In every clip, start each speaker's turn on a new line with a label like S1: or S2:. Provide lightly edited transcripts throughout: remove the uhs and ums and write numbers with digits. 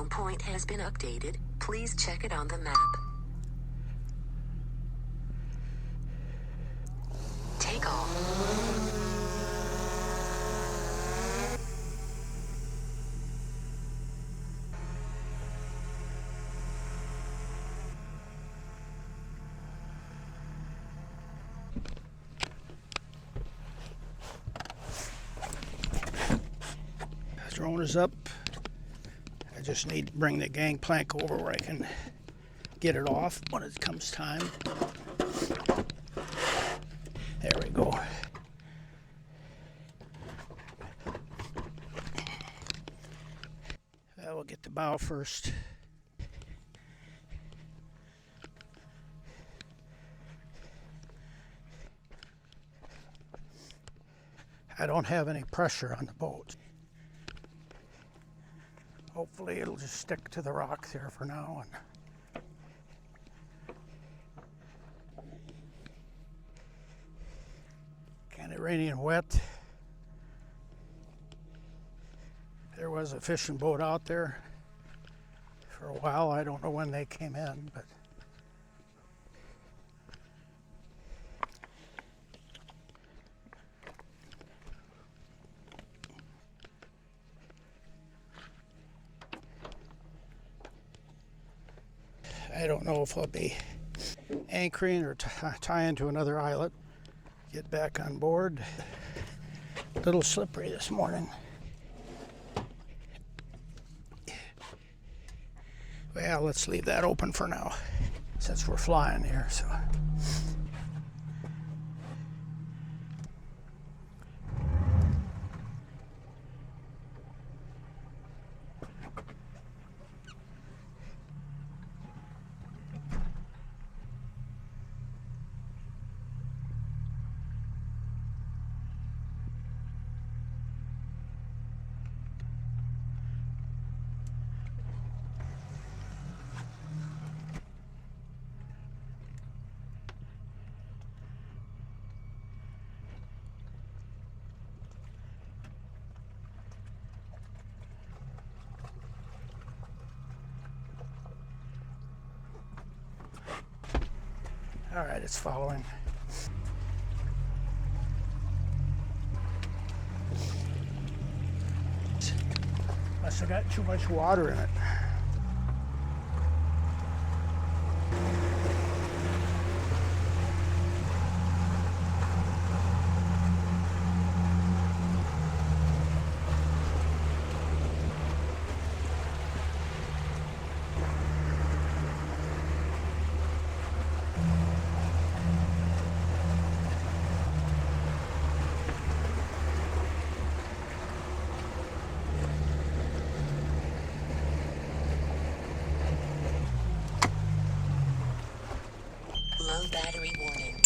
S1: home point has been updated. Please check it on the map. Take off.
S2: Drone is up. I just need to bring the gangplank over where I can get it off when it comes time. There we go. We'll get the bow first. I don't have any pressure on the boat. Hopefully it'll just stick to the rock there for now. Kind of rainy and wet. There was a fishing boat out there for a while. I don't know when they came in, but I don't know if I'll be anchoring or tying to another islet. Get back on board. A little slippery this morning. Well, let's leave that open for now, since we're flying here. So. All right, it's following. Must have got too much water in it.
S1: Low battery warning.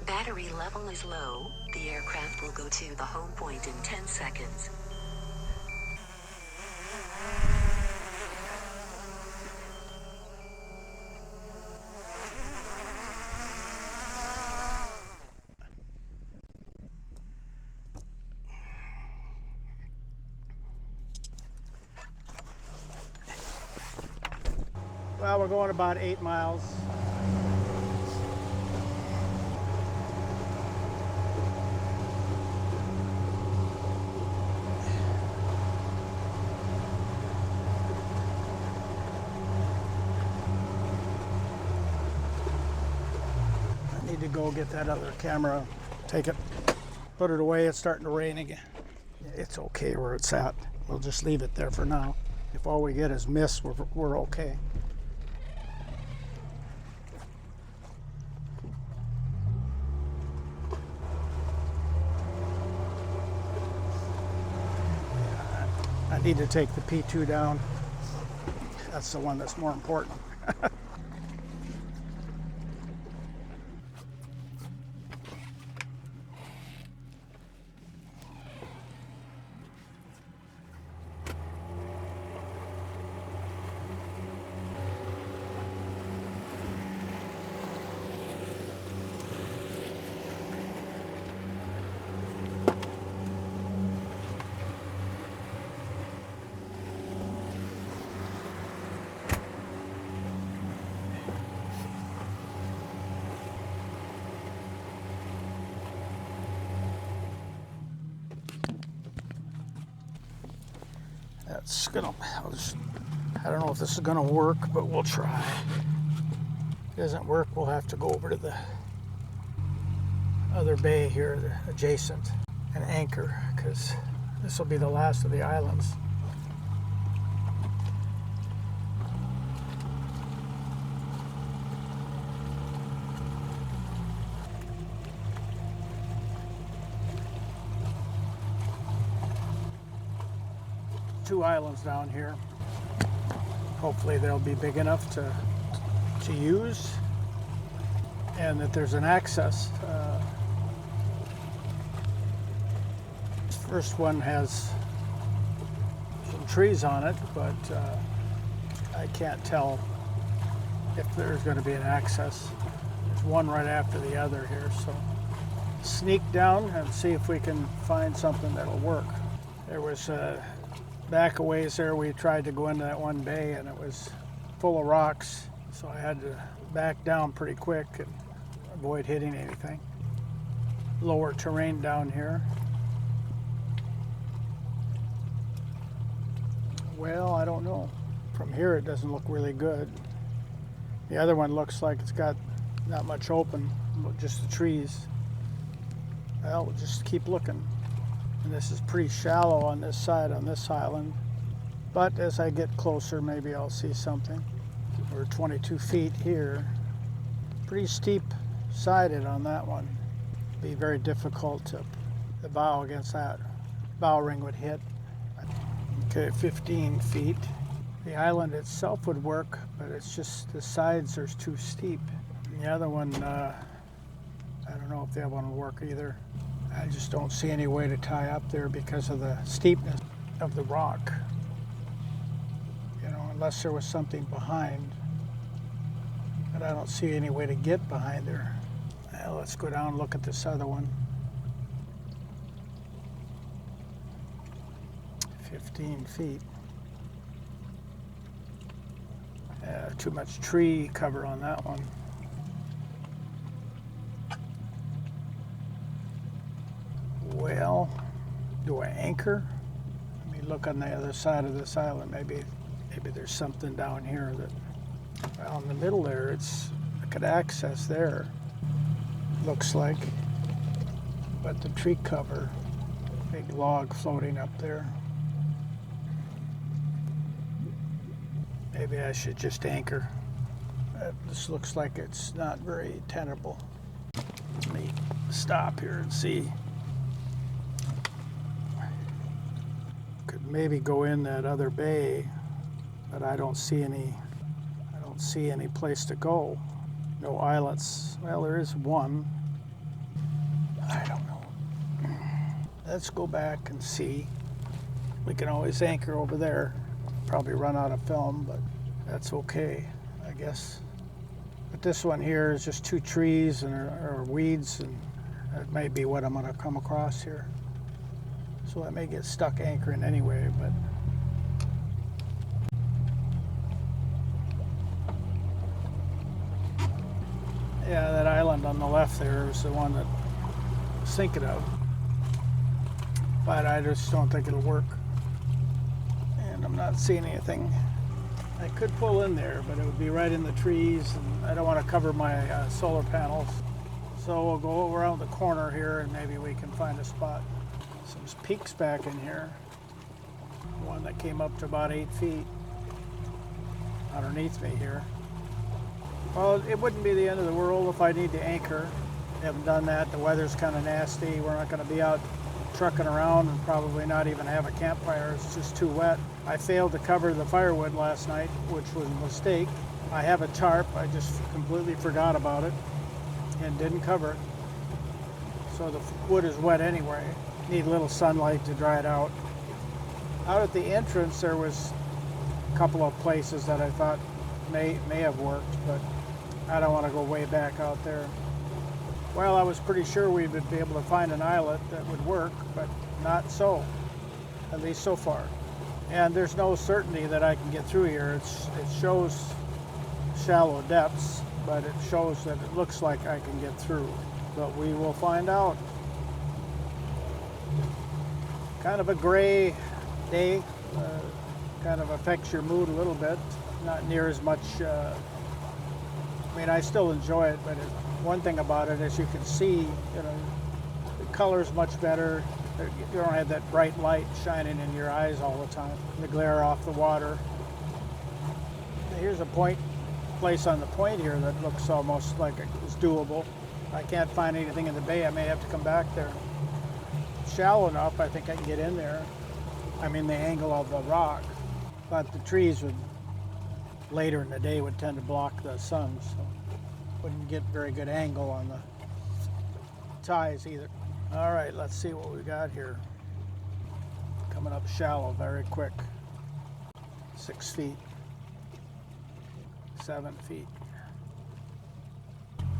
S1: Battery level is low. The aircraft will go to the home point in 10 seconds.
S2: Well, we're going about 8 miles. I need to go get that other camera, take it, put it away. It's starting to rain again. It's okay where it's at. We'll just leave it there for now. If all we get is mist, we're okay. I need to take the P2 down. That's the one that's more important. I don't know if this is gonna work, but we'll try. If it doesn't work, we'll have to go over to the other bay here, adjacent, and anchor, because this will be the last of the islands. Two islands down here. Hopefully they'll be big enough to use, and that there's an access. This first one has some trees on it, but I can't tell if there's going to be an access. There's one right after the other here, so sneak down and see if we can find something that'll work. There was back a ways there, we tried to go into that one bay and it was full of rocks, so I had to back down pretty quick and avoid hitting anything. Lower terrain down here. Well, I don't know. From here it doesn't look really good. The other one looks like it's got not much open, just the trees. Well, we'll just keep looking. And this is pretty shallow on this side, on this island. But as I get closer, maybe I'll see something. We're 22 feet here. Pretty steep sided on that one. Be very difficult to the bow against that. Bow ring would hit. Okay, 15 feet. The island itself would work, but it's just the sides are too steep. And the other one, I don't know if that one will work either. I just don't see any way to tie up there because of the steepness of the rock. You know, unless there was something behind. But I don't see any way to get behind there. Well, let's go down and look at this other one. 15 feet. Too much tree cover on that one. Well, do I anchor? Let me look on the other side of this island. Maybe there's something down here that, well, in the middle there, I could access there. Looks like, but the tree cover, big log floating up there. Maybe I should just anchor. This looks like it's not very tenable. Let me stop here and see. Could maybe go in that other bay, but I don't see any place to go. No islets. Well, there is one. I don't know. Let's go back and see. We can always anchor over there. Probably run out of film, but that's okay, I guess. But this one here is just two trees or weeds, and that may be what I'm going to come across here. So I may get stuck anchoring anyway, but yeah, that island on the left there is the one that I was thinking of. But I just don't think it'll work. And I'm not seeing anything. I could pull in there, but it would be right in the trees, and I don't want to cover my solar panels. So we'll go around the corner here and maybe we can find a spot. Some peaks back in here. One that came up to about 8 feet underneath me here. Well, it wouldn't be the end of the world if I need to anchor. I haven't done that. The weather's kind of nasty. We're not going to be out trucking around and probably not even have a campfire. It's just too wet. I failed to cover the firewood last night, which was a mistake. I have a tarp. I just completely forgot about it and didn't cover it. So the wood is wet anyway. Need a little sunlight to dry it out. Out at the entrance, there was a couple of places that I thought may have worked, but I don't want to go way back out there. Well, I was pretty sure we would be able to find an islet that would work, but not so, at least so far. And there's no certainty that I can get through here. It shows shallow depths, but it shows that it looks like I can get through. But we will find out. Kind of a gray day. kind of affects your mood a little bit. Not near as much, I mean, I still enjoy it, but one thing about it is you can see, you know, the color's much better. You don't have that bright light shining in your eyes all the time, the glare off the water. Here's a place on the point here that looks almost like it's doable. I can't find anything in the bay. I may have to come back there. Shallow enough, I think I can get in there. I mean, the angle of the rock, but the trees would later in the day would tend to block the sun, so wouldn't get very good angle on the ties either. All right, let's see what we got here. Coming up shallow very quick. 6 feet, 7 feet.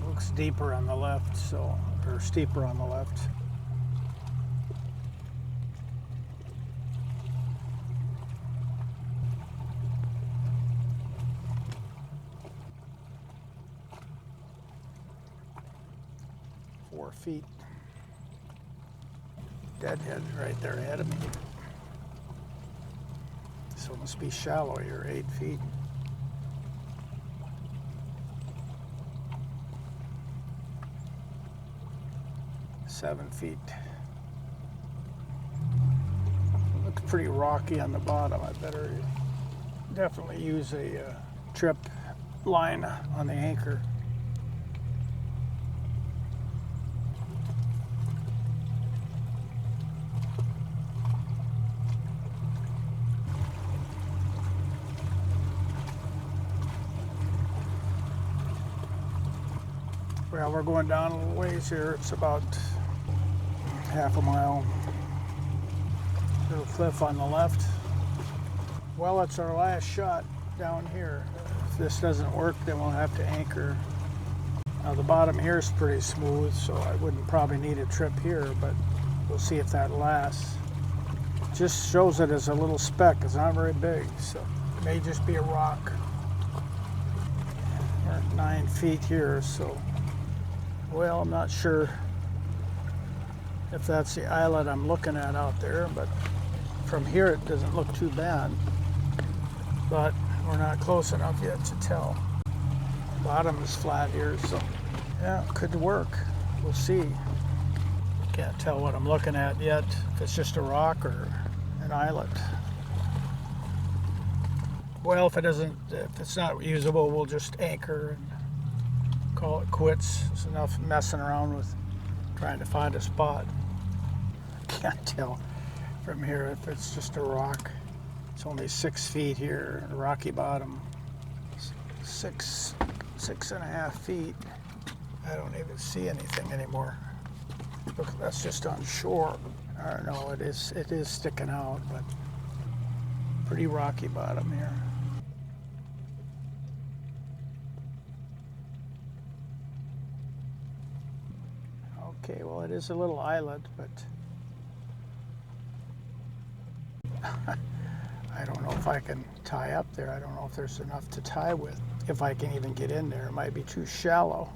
S2: Looks deeper on the left, so, or steeper on the left. Feet. Deadhead right there ahead of me. So it must be shallow here, 8 feet. Seven feet. Looks pretty rocky on the bottom. I better definitely use a trip line on the anchor. Well, we're going down a little ways here. It's about half a mile. Little cliff on the left. Well, it's our last shot down here. If this doesn't work, then we'll have to anchor. Now the bottom here is pretty smooth, so I wouldn't probably need a trip here, but we'll see if that lasts. Just shows it as a little speck. It's not very big, so it may just be a rock. We're at 9 feet here, so well, I'm not sure if that's the islet I'm looking at out there, but from here it doesn't look too bad. But we're not close enough yet to tell. The bottom is flat here, so yeah, it could work. We'll see. Can't tell what I'm looking at yet, if it's just a rock or an islet. Well, if it's not usable, we'll just anchor and call it quits. It's enough messing around with trying to find a spot. Can't tell from here if it's just a rock. It's only 6 feet here, rocky bottom. 6.5 feet. I don't even see anything anymore. Look, that's just on shore. I don't know, it is sticking out, but pretty rocky bottom here. Okay, well, it is a little islet, but I don't know if I can tie up there. I don't know if there's enough to tie with. If I can even get in there, it might be too shallow.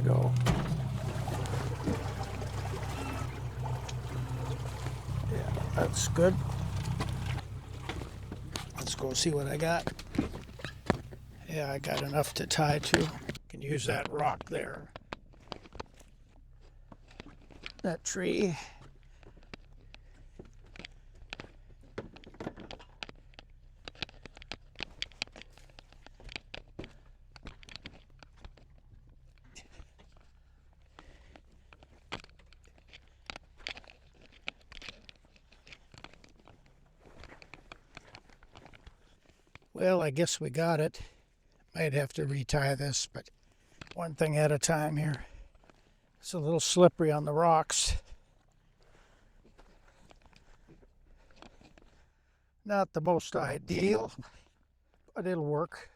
S2: Go. Yeah, that's good. Let's go see what I got. Yeah, I got enough to tie to. Can use that rock there. That tree. Well, I guess we got it. Might have to retie this, but one thing at a time here. It's a little slippery on the rocks. Not the most ideal, but it'll work.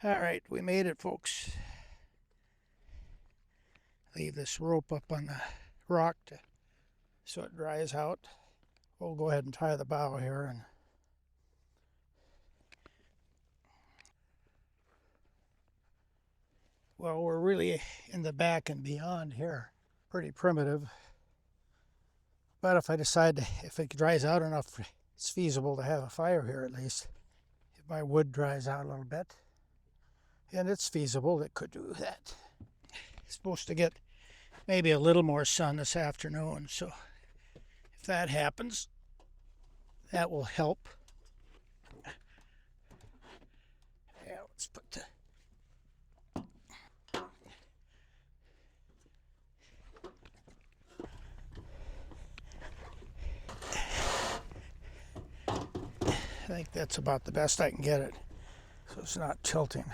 S2: All right, we made it, folks. Leave this rope up on the rock so it dries out. We'll go ahead and tie the bow here. And well, we're really in the back and beyond here. Pretty primitive. But if I decide, if it dries out enough, it's feasible to have a fire here at least. If my wood dries out a little bit. And it's feasible, it could do that. It's supposed to get maybe a little more sun this afternoon, so if that happens, that will help. Yeah, let's put the I think that's about the best I can get it, so it's not tilting.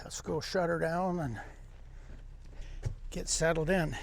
S2: Let's go shut her down and get settled in.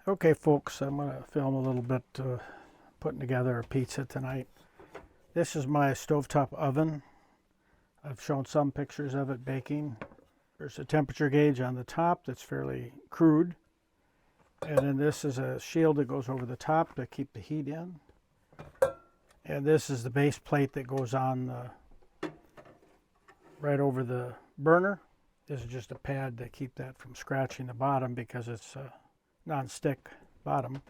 S2: Okay, folks, I'm going to film a little bit putting together a pizza tonight. This is my stovetop oven. I've shown some pictures of it baking. There's a temperature gauge on the top that's fairly crude. And then this is a shield that goes over the top to keep the heat in. And this is the base plate that goes on right over the burner. This is just a pad to keep that from scratching the bottom because it's non-stick bottom.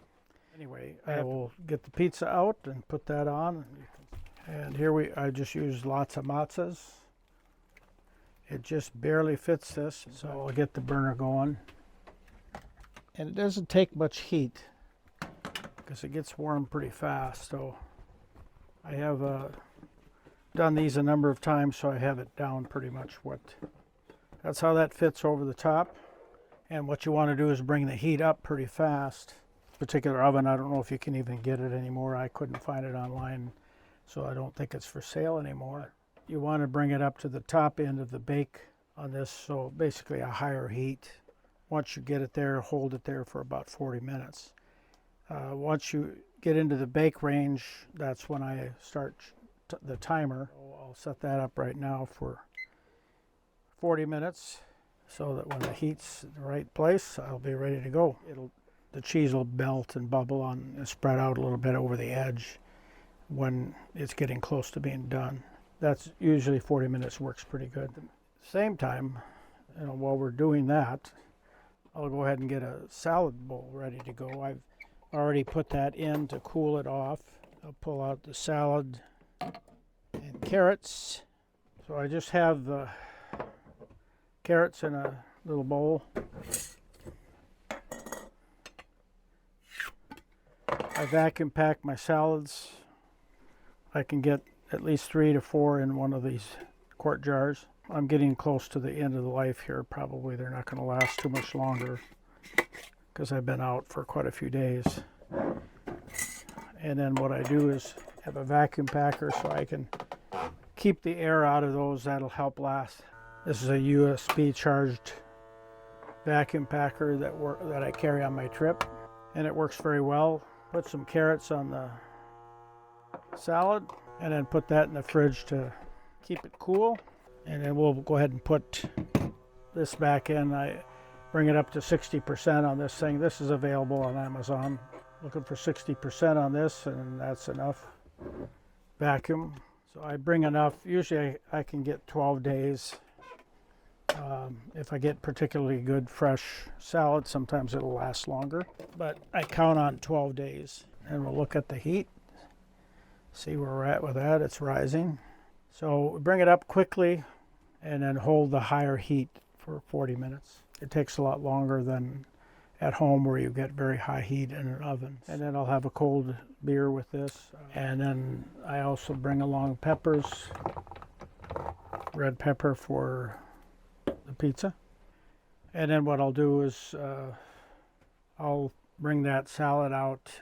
S2: Anyway, I will get the pizza out and put that on. And here I just used lots of matzahs. It just barely fits this, so I'll get the burner going. And it doesn't take much heat because it gets warm pretty fast. So I have done these a number of times, so I have it down pretty much that's how that fits over the top. And what you want to do is bring the heat up pretty fast. This particular oven, I don't know if you can even get it anymore. I couldn't find it online, so I don't think it's for sale anymore. You want to bring it up to the top end of the bake on this, so basically a higher heat. Once you get it there, hold it there for about 40 minutes. Once you get into the bake range, that's when I start the timer. I'll set that up right now for 40 minutes so that when the heat's in the right place, I'll be ready to go. The cheese will melt and bubble on and spread out a little bit over the edge when it's getting close to being done. That's usually 40 minutes works pretty good. At the same time, while we're doing that, I'll go ahead and get a salad bowl ready to go. I've already put that in to cool it off. I'll pull out the salad and carrots. So I just have the carrots in a little bowl. I vacuum pack my salads. I can get at least 3 to 4 in one of these quart jars. I'm getting close to the end of the life here. Probably they're not going to last too much longer because I've been out for quite a few days. And then what I do is have a vacuum packer so I can keep the air out of those. That'll help last. This is a USB charged vacuum packer that I carry on my trip, and it works very well. Put some carrots on the salad and then put that in the fridge to keep it cool. And then we'll go ahead and put this back in. I bring it up to 60% on this thing. This is available on Amazon. Looking for 60% on this, and that's enough. Vacuum. So I bring enough. Usually I can get 12 days. If I get particularly good fresh salad, sometimes it'll last longer. But I count on 12 days. And we'll look at the heat. See where we're at with that. It's rising. So bring it up quickly and then hold the higher heat for 40 minutes. It takes a lot longer than at home where you get very high heat in an oven. And then I'll have a cold beer with this. And then I also bring along peppers, red pepper for the pizza. And then what I'll do is I'll bring that salad out,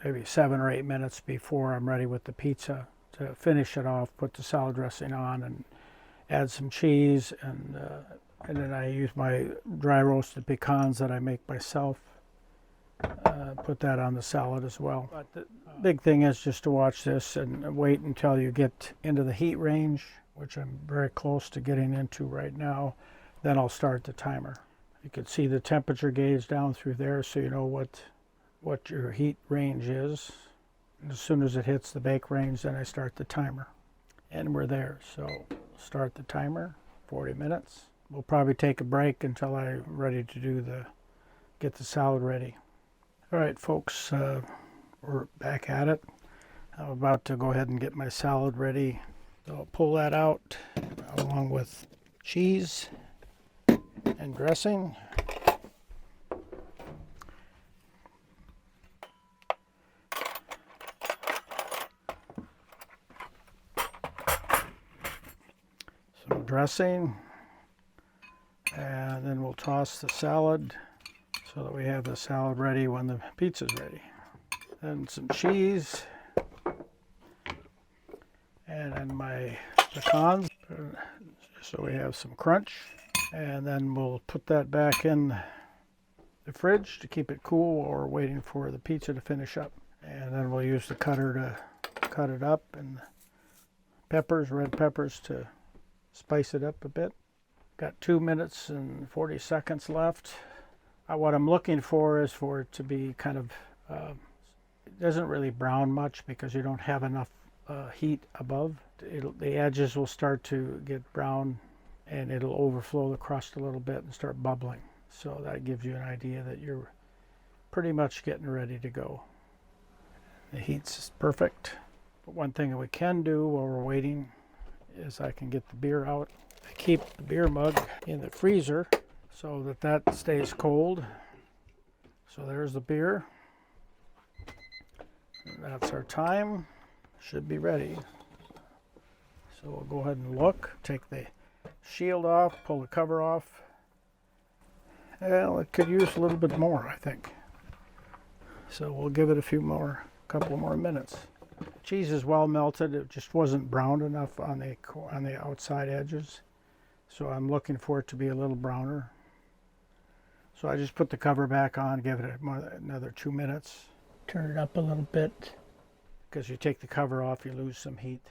S2: maybe 7 or 8 minutes before I'm ready with the pizza to finish it off, put the salad dressing on and add some cheese, and then I use my dry roasted pecans that I make myself, put that on the salad as well. But the big thing is just to watch this and wait until you get into the heat range, which I'm very close to getting into right now. Then I'll start the timer. You can see the temperature gauge down through there so you know what your heat range is. And as soon as it hits the bake range, then I start the timer. And we're there. So start the timer, 40 minutes. We'll probably take a break until I'm ready to get the salad ready. All right, folks, we're back at it. I'm about to go ahead and get my salad ready. So I'll pull that out along with cheese and dressing. Some dressing. And then we'll toss the salad so that we have the salad ready when the pizza's ready. Then some cheese. And then my pecans, so we have some crunch. And then we'll put that back in the fridge to keep it cool while we're waiting for the pizza to finish up. And then we'll use the cutter to cut it up, and peppers, red peppers, to spice it up a bit. Got 2 minutes and 40 seconds left. What I'm looking for is for it to be kind of, it doesn't really brown much because you don't have enough heat above. The edges will start to get brown and it'll overflow the crust a little bit and start bubbling. So that gives you an idea that you're pretty much getting ready to go. The heat's perfect. But one thing that we can do while we're waiting is I can get the beer out. I keep the beer mug in the freezer so that stays cold. So there's the beer. And that's our time. Should be ready. So we'll go ahead and look. Take the shield off, pull the cover off. Well, it could use a little bit more, I think. So we'll give it a couple more minutes. Cheese is well melted. It just wasn't browned enough on the outside edges. So I'm looking for it to be a little browner. So I just put the cover back on, give it another 2 minutes. Turn it up a little bit. Because you take the cover off, you lose some heat.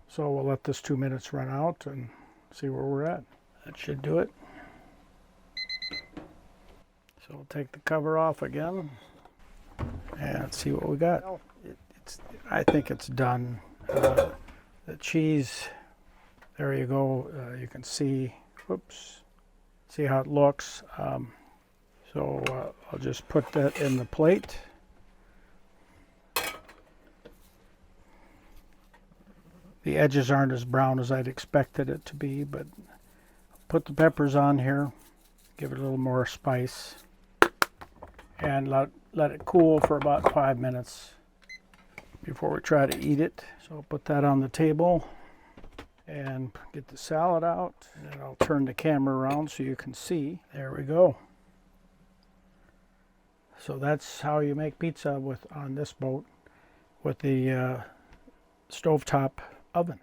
S2: So we'll let this 2 minutes run out and see where we're at. That should do it. So we'll take the cover off again and see what we got. Well, I think it's done. The cheese, there you go. You can see, whoops, see how it looks. So I'll just put that in the plate. The edges aren't as brown as I'd expected it to be, but put the peppers on here, give it a little more spice, and let it cool for about 5 minutes before we try to eat it. So I'll put that on the table and get the salad out, and I'll turn the camera around so you can see. There we go. So that's how you make pizza on this boat with the stovetop oven.